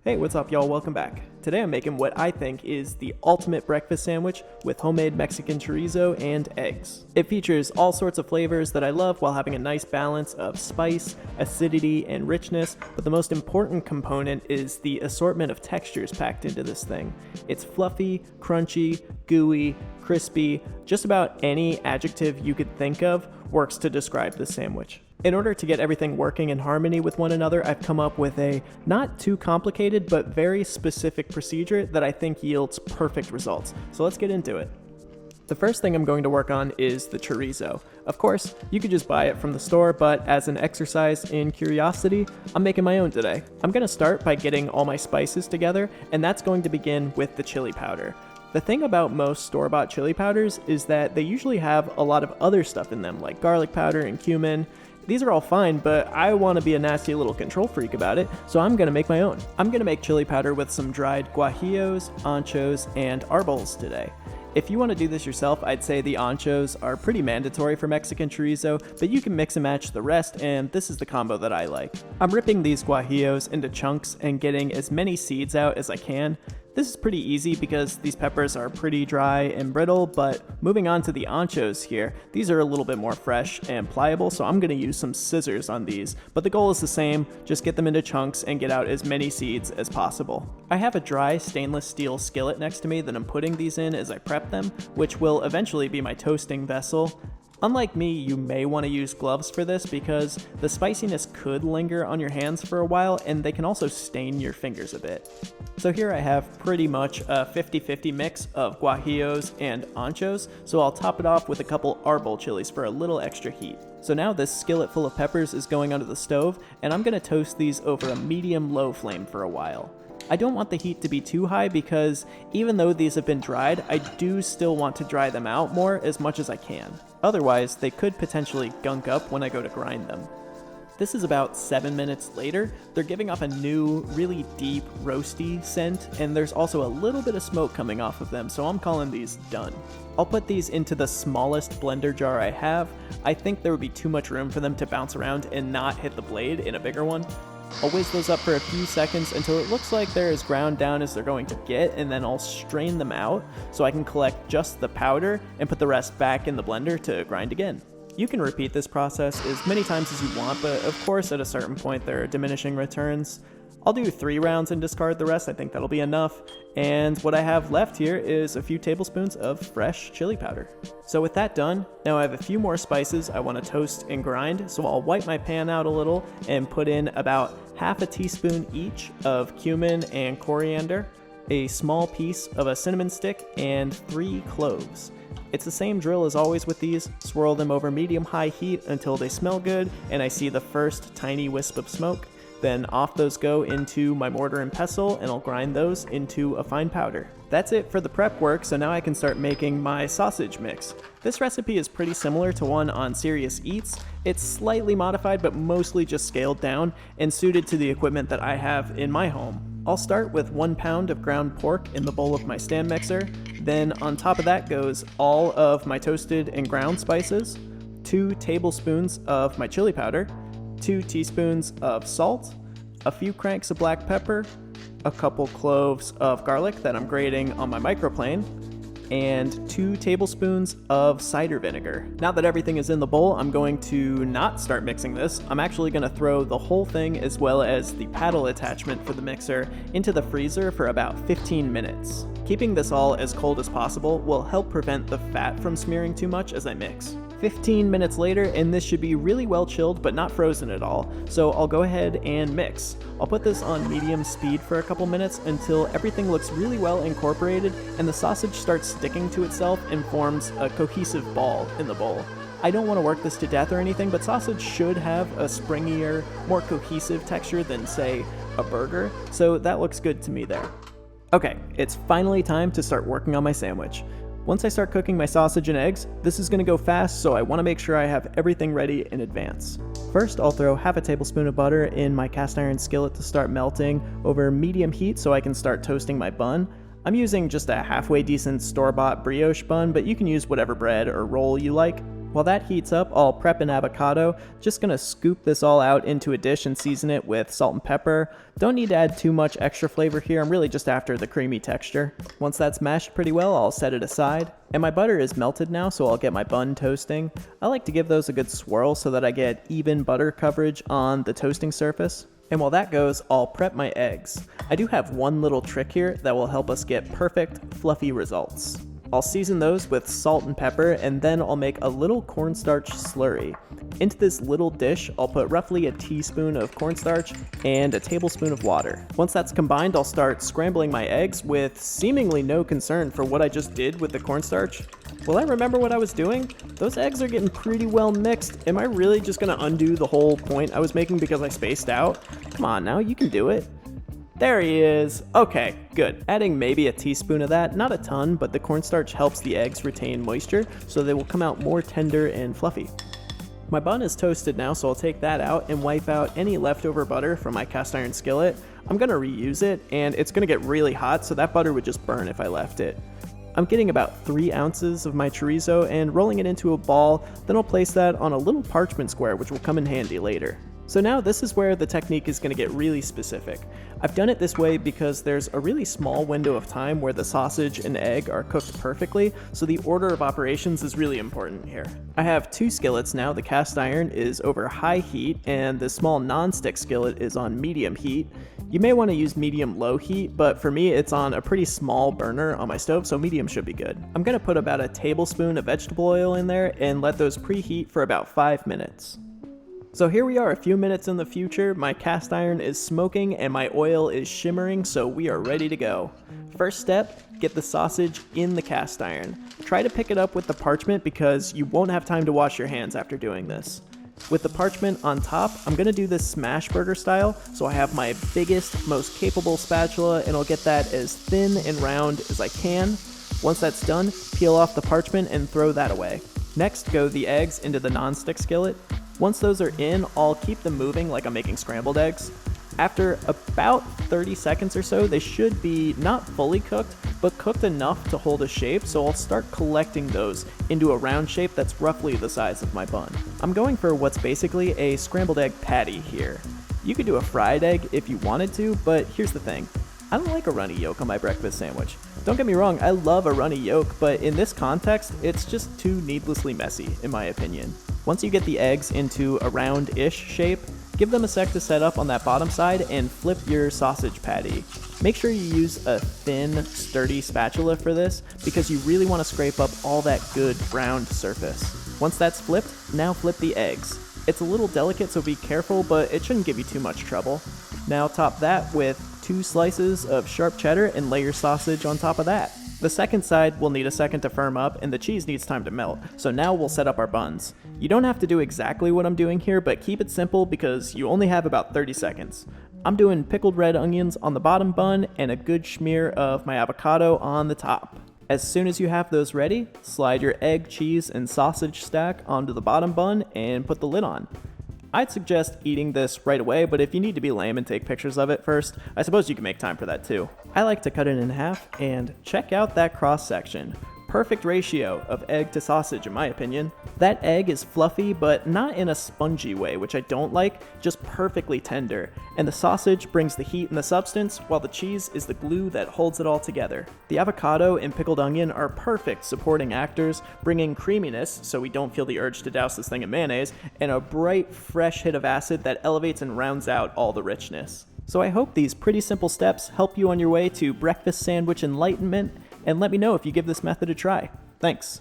Hey, what's up, y'all? Welcome back. Today I'm making what I think is the ultimate breakfast sandwich with homemade Mexican chorizo and eggs. It features all sorts of flavors that I love while having a nice balance of spice, acidity, and richness, but the most important component is the assortment of textures packed into this thing. It's fluffy, crunchy, gooey, crispy, just about any adjective you could think of works to describe this sandwich. In order to get everything working in harmony with one another, I've come up with a not too complicated but very specific procedure that I think yields perfect results. So let's get into it. The first thing I'm going to work on is the chorizo. Of course, you could just buy it from the store, but as an exercise in curiosity, I'm making my own today. I'm going to start by getting all my spices together, and that's going to begin with the chili powder. The thing about most store-bought chili powders is that they usually have a lot of other stuff in them, like garlic powder and cumin. These are all fine, but I want to be a nasty little control freak about it, so I'm going to make my own. I'm going to make chili powder with some dried guajillos, anchos, and arbols today. If you want to do this yourself, I'd say the anchos are pretty mandatory for Mexican chorizo, but you can mix and match the rest, and this is the combo that I like. I'm ripping these guajillos into chunks and getting as many seeds out as I can. This is pretty easy because these peppers are pretty dry and brittle, but moving on to the anchos here, these are a little bit more fresh and pliable, so I'm going to use some scissors on these, but the goal is the same, just get them into chunks and get out as many seeds as possible. I have a dry stainless steel skillet next to me that I'm putting these in as I prep them, which will eventually be my toasting vessel. Unlike me, you may want to use gloves for this because the spiciness could linger on your hands for a while and they can also stain your fingers a bit. So here I have pretty much a 50-50 mix of guajillos and anchos, so I'll top it off with a couple arbol chilies for a little extra heat. So now this skillet full of peppers is going onto the stove, and I'm going to toast these over a medium-low flame for a while. I don't want the heat to be too high because even though these have been dried, I do still want to dry them out more as much as I can. Otherwise, they could potentially gunk up when I go to grind them. This is about 7 minutes later. They're giving off a new, really deep, roasty scent, and there's also a little bit of smoke coming off of them, so I'm calling these done. I'll put these into the smallest blender jar I have. I think there would be too much room for them to bounce around and not hit the blade in a bigger one. I'll whiz those up for a few seconds until it looks like they're as ground down as they're going to get, and then I'll strain them out so I can collect just the powder and put the rest back in the blender to grind again. You can repeat this process as many times as you want, but of course at a certain point there are diminishing returns. I'll do 3 rounds and discard the rest. I think that'll be enough. And what I have left here is a few tablespoons of fresh chili powder. So with that done, now I have a few more spices I want to toast and grind, so I'll wipe my pan out a little and put in about half a teaspoon each of cumin and coriander, a small piece of a cinnamon stick, and 3 cloves. It's the same drill as always with these. Swirl them over medium-high heat until they smell good and I see the first tiny wisp of smoke. Then off those go into my mortar and pestle, and I'll grind those into a fine powder. That's it for the prep work, so now I can start making my sausage mix. This recipe is pretty similar to one on Serious Eats. It's slightly modified, but mostly just scaled down and suited to the equipment that I have in my home. I'll start with 1 pound of ground pork in the bowl of my stand mixer. Then on top of that goes all of my toasted and ground spices, 2 tablespoons of my chili powder, 2 teaspoons of salt, a few cranks of black pepper, a couple cloves of garlic that I'm grating on my microplane, and 2 tablespoons of cider vinegar. Now that everything is in the bowl, I'm going to not start mixing this. I'm actually going to throw the whole thing as well as the paddle attachment for the mixer into the freezer for about 15 minutes. Keeping this all as cold as possible will help prevent the fat from smearing too much as I mix. 15 minutes later, and this should be really well chilled but not frozen at all, so I'll go ahead and mix. I'll put this on medium speed for a couple minutes until everything looks really well incorporated and the sausage starts sticking to itself and forms a cohesive ball in the bowl. I don't want to work this to death or anything, but sausage should have a springier, more cohesive texture than, say, a burger, so that looks good to me there. Okay, it's finally time to start working on my sandwich. Once I start cooking my sausage and eggs, this is going to go fast, so I want to make sure I have everything ready in advance. First, I'll throw half a tablespoon of butter in my cast iron skillet to start melting over medium heat so I can start toasting my bun. I'm using just a halfway decent store-bought brioche bun, but you can use whatever bread or roll you like. While that heats up, I'll prep an avocado. Just gonna scoop this all out into a dish and season it with salt and pepper. Don't need to add too much extra flavor here, I'm really just after the creamy texture. Once that's mashed pretty well, I'll set it aside. And my butter is melted now, so I'll get my bun toasting. I like to give those a good swirl so that I get even butter coverage on the toasting surface. And while that goes, I'll prep my eggs. I do have one little trick here that will help us get perfect, fluffy results. I'll season those with salt and pepper, and then I'll make a little cornstarch slurry. Into this little dish, I'll put roughly a teaspoon of cornstarch and a tablespoon of water. Once that's combined, I'll start scrambling my eggs with seemingly no concern for what I just did with the cornstarch. Will I remember what I was doing? Those eggs are getting pretty well mixed. Am I really just gonna undo the whole point I was making because I spaced out? Come on now, you can do it. There he is. Okay, good. Adding maybe a teaspoon of that, not a ton, but the cornstarch helps the eggs retain moisture, so they will come out more tender and fluffy. My bun is toasted now, so I'll take that out and wipe out any leftover butter from my cast iron skillet. I'm gonna reuse it, and it's gonna get really hot, so that butter would just burn if I left it. I'm getting about 3 ounces of my chorizo and rolling it into a ball, then I'll place that on a little parchment square, which will come in handy later. So now this is where the technique is going to get really specific. I've done it this way because there's a really small window of time where the sausage and egg are cooked perfectly, so the order of operations is really important here. I have 2 skillets now. The cast iron is over high heat and the small non-stick skillet is on medium heat. You may want to use medium-low heat, but for me it's on a pretty small burner on my stove, so medium should be good. I'm going to put about a tablespoon of vegetable oil in there and let those preheat for about 5 minutes. So here we are a few minutes in the future, my cast iron is smoking and my oil is shimmering, so we are ready to go. First step, get the sausage in the cast iron. Try to pick it up with the parchment because you won't have time to wash your hands after doing this. With the parchment on top, I'm going to do this smash burger style, so I have my biggest, most capable spatula and I'll get that as thin and round as I can. Once that's done, peel off the parchment and throw that away. Next, go the eggs into the non-stick skillet. Once those are in, I'll keep them moving like I'm making scrambled eggs. After about 30 seconds or so, they should be not fully cooked, but cooked enough to hold a shape, so I'll start collecting those into a round shape that's roughly the size of my bun. I'm going for what's basically a scrambled egg patty here. You could do a fried egg if you wanted to, but here's the thing. I don't like a runny yolk on my breakfast sandwich. Don't get me wrong, I love a runny yolk, but in this context, it's just too needlessly messy, in my opinion. Once you get the eggs into a round-ish shape, give them a sec to set up on that bottom side and flip your sausage patty. Make sure you use a thin, sturdy spatula for this because you really want to scrape up all that good browned surface. Once that's flipped, now flip the eggs. It's a little delicate, so be careful, but it shouldn't give you too much trouble. Now top that with 2 slices of sharp cheddar and lay your sausage on top of that. The second side will need a second to firm up and the cheese needs time to melt, so now we'll set up our buns. You don't have to do exactly what I'm doing here, but keep it simple because you only have about 30 seconds. I'm doing pickled red onions on the bottom bun and a good smear of my avocado on the top. As soon as you have those ready, slide your egg, cheese, and sausage stack onto the bottom bun and put the lid on. I'd suggest eating this right away, but if you need to be lame and take pictures of it first, I suppose you can make time for that too. I like to cut it in half and check out that cross section. Perfect ratio of egg to sausage in my opinion. That egg is fluffy, but not in a spongy way, which I don't like, just perfectly tender. And the sausage brings the heat and the substance, while the cheese is the glue that holds it all together. The avocado and pickled onion are perfect supporting actors, bringing creaminess, so we don't feel the urge to douse this thing in mayonnaise, and a bright, fresh hit of acid that elevates and rounds out all the richness. So I hope these pretty simple steps help you on your way to breakfast sandwich enlightenment, and let me know if you give this method a try. Thanks.